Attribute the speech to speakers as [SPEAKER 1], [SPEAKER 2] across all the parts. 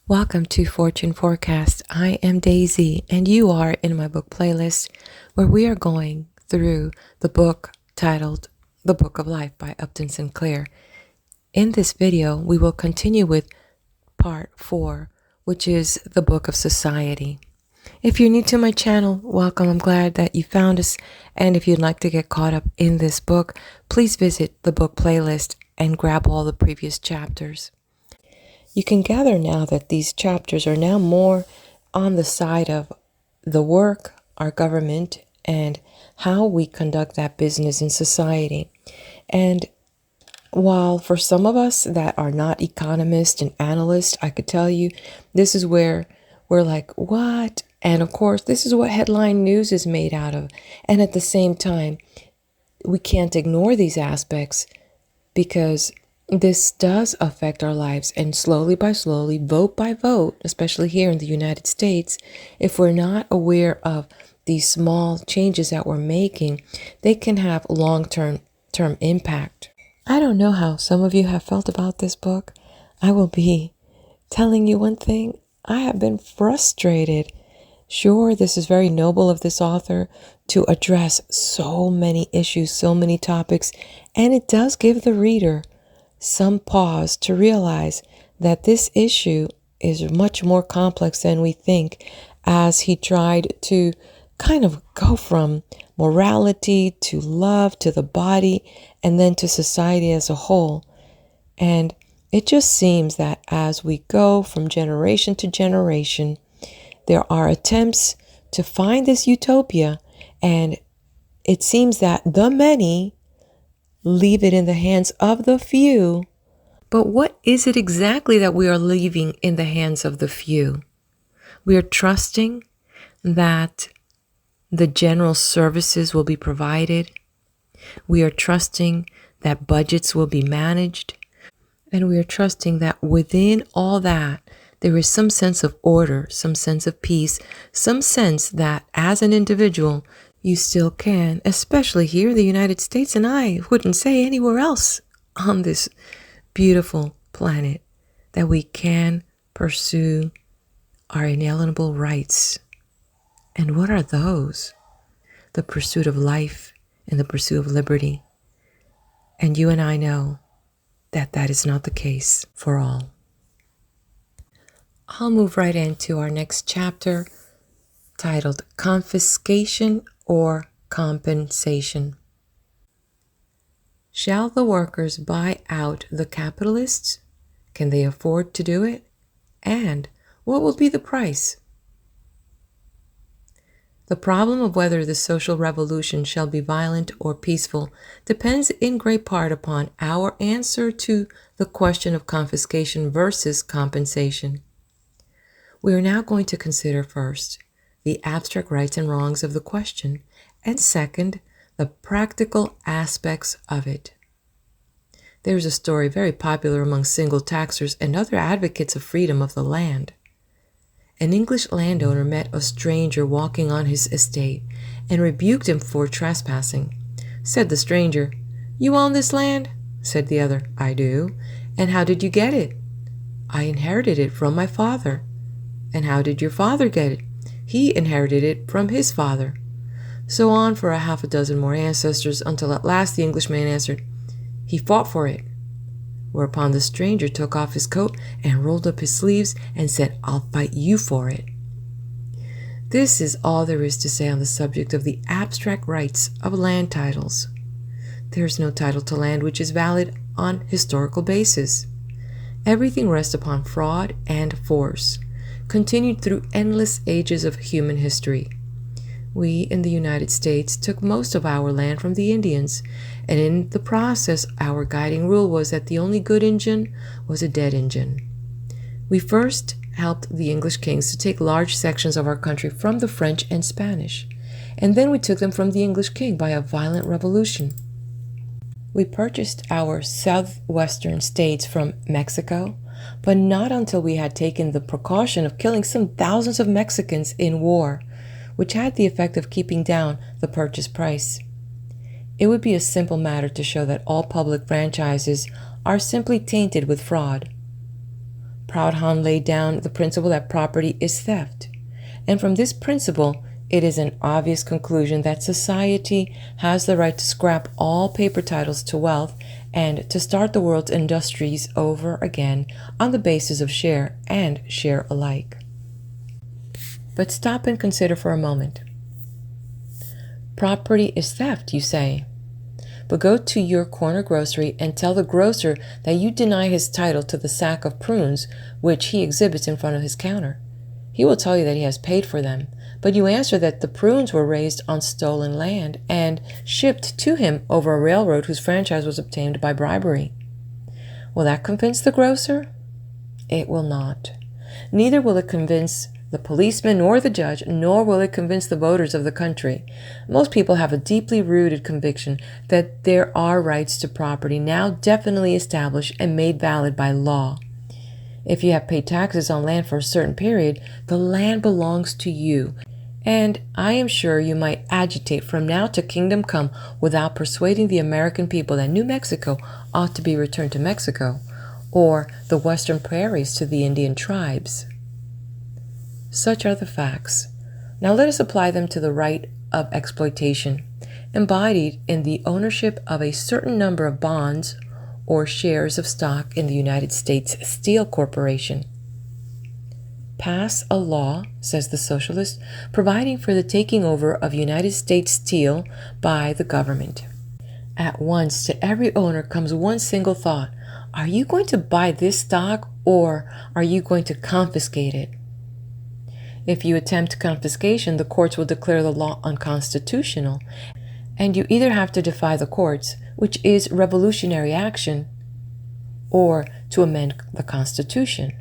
[SPEAKER 1] Welcome to Fortune Forecast. I am Daisy, and you are in my book playlist where we are going through the book titled The Book of Life by Upton Sinclair. In this video, we will continue with part 4, which is the Book of Society. If you're new to my channel, welcome. I'm glad that you found us. And if you'd like to get caught up in this book, please visit the book playlist and grab all the previous chapters. You can gather now that these chapters are now more on the side of the work, our government, and how we conduct that business in society. And while for some of us that are not economists and analysts, I could tell you this is where we're like, what? And of course, this is what headline news is made out of. And at the same time, we can't ignore these aspects because this does affect our lives, and slowly by slowly, vote by vote, especially here in the United States, if we're not aware of these small changes that we're making, they can have long-term impact. I don't know how some of you have felt about this book. I will be telling you one thing. I have been frustrated. Sure, this is very noble of this author to address so many issues, so many topics, and it does give the reader some pause to realize that this issue is much more complex than we think, as he tried to kind of go from morality to love to the body and then to society as a whole. And it just seems that as we go from generation to generation, there are attempts to find this utopia, and it seems that the many leave it in the hands of the few. But what is it exactly that we are leaving in the hands of the few? We are trusting that the general services will be provided. We are trusting that budgets will be managed. And we are trusting that within all that, there is some sense of order, some sense of peace, some sense that as an individual, you still can, especially here in the United States, and I wouldn't say anywhere else on this beautiful planet, that we can pursue our inalienable rights. And what are those? The pursuit of life and the pursuit of liberty. And you and I know that that is not the case for all. I'll move right into our next chapter titled Confiscation or Compensation. Shall the workers buy out the capitalists? Can they afford to do it? And what will be the price? The problem of whether the social revolution shall be violent or peaceful depends in great part upon our answer to the question of confiscation versus compensation. We are now going to consider first the abstract rights and wrongs of the question, and second, the practical aspects of it. There is a story very popular among single taxers and other advocates of freedom of the land. An English landowner met a stranger walking on his estate and rebuked him for trespassing. Said the stranger, "You own this land?" Said the other, "I do." "And how did you get it?" "I inherited it from my father." "And how did your father get it?" "He inherited it from his father." So on for a half a dozen more ancestors, until at last the Englishman answered, "He fought for it." Whereupon the stranger took off his coat and rolled up his sleeves and said, "I'll fight you for it." This is all there is to say on the subject of the abstract rights of land titles. There is no title to land which is valid on historical basis. Everything rests upon fraud and force, continued through endless ages of human history. We in the United States took most of our land from the Indians, and in the process our guiding rule was that the only good Injun was a dead Injun. We first helped the English kings to take large sections of our country from the French and Spanish, and then we took them from the English king by a violent revolution. We purchased our southwestern states from Mexico, but not until we had taken the precaution of killing some thousands of Mexicans in war, which had the effect of keeping down the purchase price. It would be a simple matter to show that all public franchises are simply tainted with fraud. Proudhon laid down the principle that property is theft. And from this principle, it is an obvious conclusion that society has the right to scrap all paper titles to wealth and to start the world's industries over again on the basis of share and share alike. But stop and consider for a moment. Property is theft, you say. But go to your corner grocery and tell the grocer that you deny his title to the sack of prunes which he exhibits in front of his counter. He will tell you that he has paid for them, but you answer that the prunes were raised on stolen land and shipped to him over a railroad whose franchise was obtained by bribery. Will that convince the grocer? It will not. Neither will it convince the policeman nor the judge, nor will it convince the voters of the country. Most people have a deeply rooted conviction that there are rights to property now definitely established and made valid by law. If you have paid taxes on land for a certain period, the land belongs to you, and I am sure you might agitate from now to kingdom come without persuading the American people that New Mexico ought to be returned to Mexico, or the western prairies to the Indian tribes. Such are the facts. Now let us apply them to the right of exploitation, embodied in the ownership of a certain number of bonds or shares of stock in the United States Steel Corporation. Pass a law, says the socialist, providing for the taking over of United States Steel by the government. At once to every owner comes one single thought: are you going to buy this stock, or are you going to confiscate it? If you attempt confiscation, the courts will declare the law unconstitutional, and you either have to defy the courts, which is revolutionary action, or to amend the Constitution.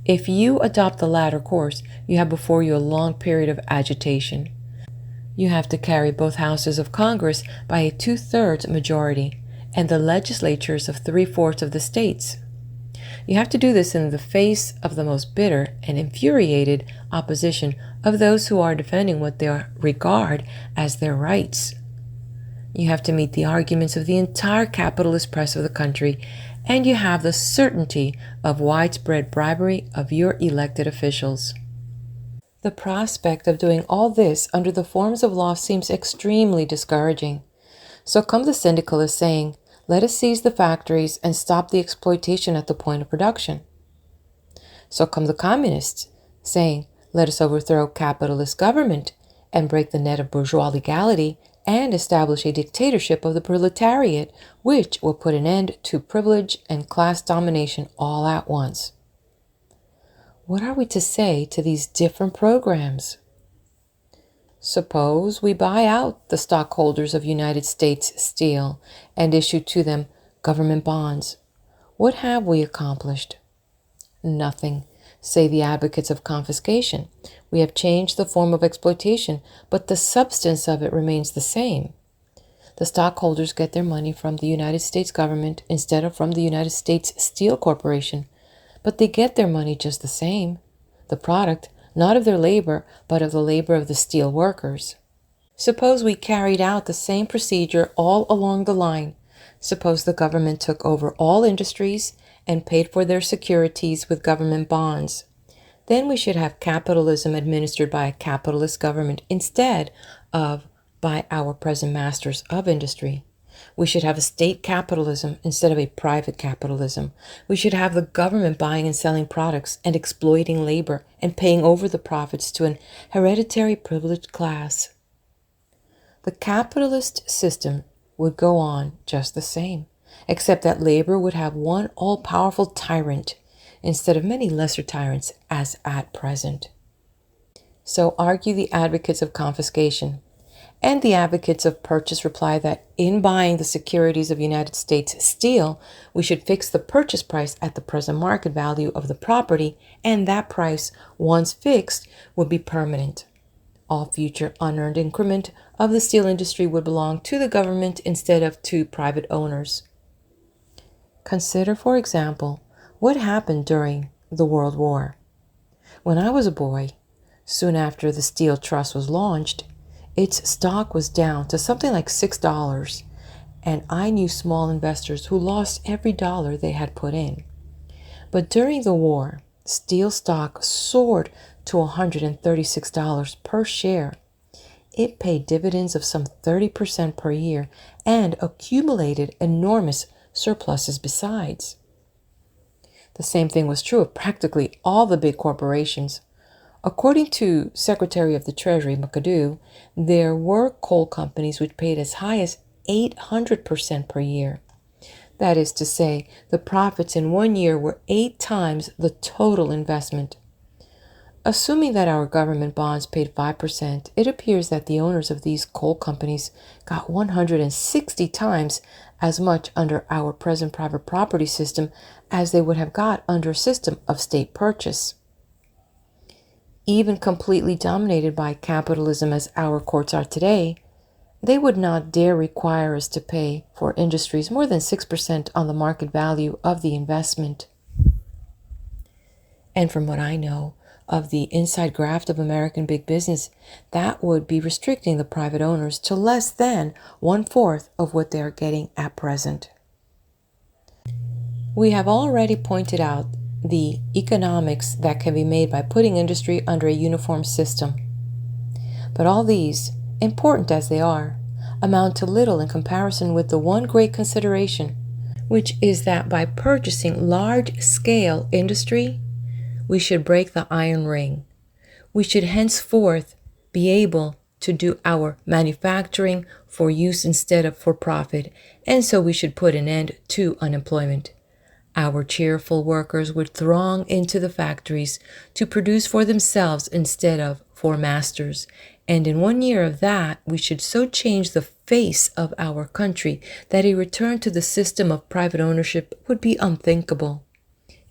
[SPEAKER 1] If you adopt the latter course, you have before you a long period of agitation. You have to carry both houses of Congress by a 2/3 majority, and the legislatures of 3/4 of the states. You have to do this in the face of the most bitter and infuriated opposition of those who are defending what they regard as their rights. You have to meet the arguments of the entire capitalist press of the country, and you have the certainty of widespread bribery of your elected officials. The prospect of doing all this under the forms of law seems extremely discouraging. So come the syndicalists saying, let us seize the factories and stop the exploitation at the point of production. So come the communists saying, let us overthrow capitalist government and break the net of bourgeois legality and establish a dictatorship of the proletariat, which will put an end to privilege and class domination all at once. What are we to say to these different programs? Suppose we buy out the stockholders of United States Steel and issue to them government bonds. What have we accomplished? Nothing, say the advocates of confiscation. We have changed the form of exploitation, but the substance of it remains the same. The stockholders get their money from the United States government instead of from the United States Steel Corporation, but they get their money just the same, the product not of their labor, but of the labor of the steel workers. Suppose we carried out the same procedure all along the line. Suppose the government took over all industries and paid for their securities with government bonds. Then we should have capitalism administered by a capitalist government instead of by our present masters of industry. We should have a state capitalism instead of a private capitalism. We should have the government buying and selling products and exploiting labor and paying over the profits to an hereditary privileged class. The capitalist system would go on just the same, except that labor would have one all-powerful tyrant instead of many lesser tyrants as at present. So argue the advocates of confiscation. And the advocates of purchase reply that in buying the securities of United States Steel, we should fix the purchase price at the present market value of the property, and that price, once fixed, would be permanent. All future unearned increment of the steel industry would belong to the government instead of to private owners. Consider, for example, what happened during the World War. When I was a boy, soon after the Steel Trust was launched, its stock was down to something like $6, and I knew small investors who lost every dollar they had put in. But during the war, steel stock soared to $136 per share. It paid dividends of some 30% per year and accumulated enormous surpluses besides. The same thing was true of practically all the big corporations. According to Secretary of the Treasury McAdoo, there were coal companies which paid as high as 800% per year. That is to say, the profits in one year were 8 times the total investment. Assuming that our government bonds paid 5%, it appears that the owners of these coal companies got 160 times as much under our present private property system as they would have got under a system of state purchase. Even completely dominated by capitalism as our courts are today, they would not dare require us to pay for industries more than 6% on the market value of the investment. And from what I know of the inside graft of American big business, that would be restricting the private owners to less than 1/4 of what they are getting at present. We have already pointed out the economics that can be made by putting industry under a uniform system. But all these, important as they are, amount to little in comparison with the one great consideration, which is that by purchasing large-scale industry, we should break the iron ring. We should henceforth be able to do our manufacturing for use instead of for profit, and so we should put an end to unemployment. Our cheerful workers would throng into the factories to produce for themselves instead of for masters, and in 1 year of that, we should so change the face of our country that a return to the system of private ownership would be unthinkable.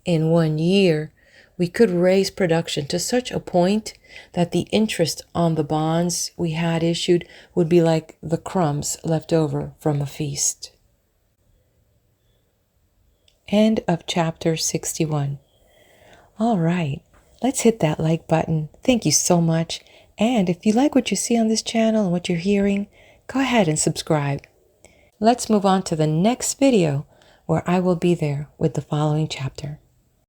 [SPEAKER 1] In 1 year, we could raise production to such a point that the interest on the bonds we had issued would be like the crumbs left over from a feast. End of chapter 61. All right, let's hit that like button. Thank you so much. And if you like what you see on this channel and what you're hearing, go ahead and subscribe. Let's move on to the next video where I will be there with the following chapter.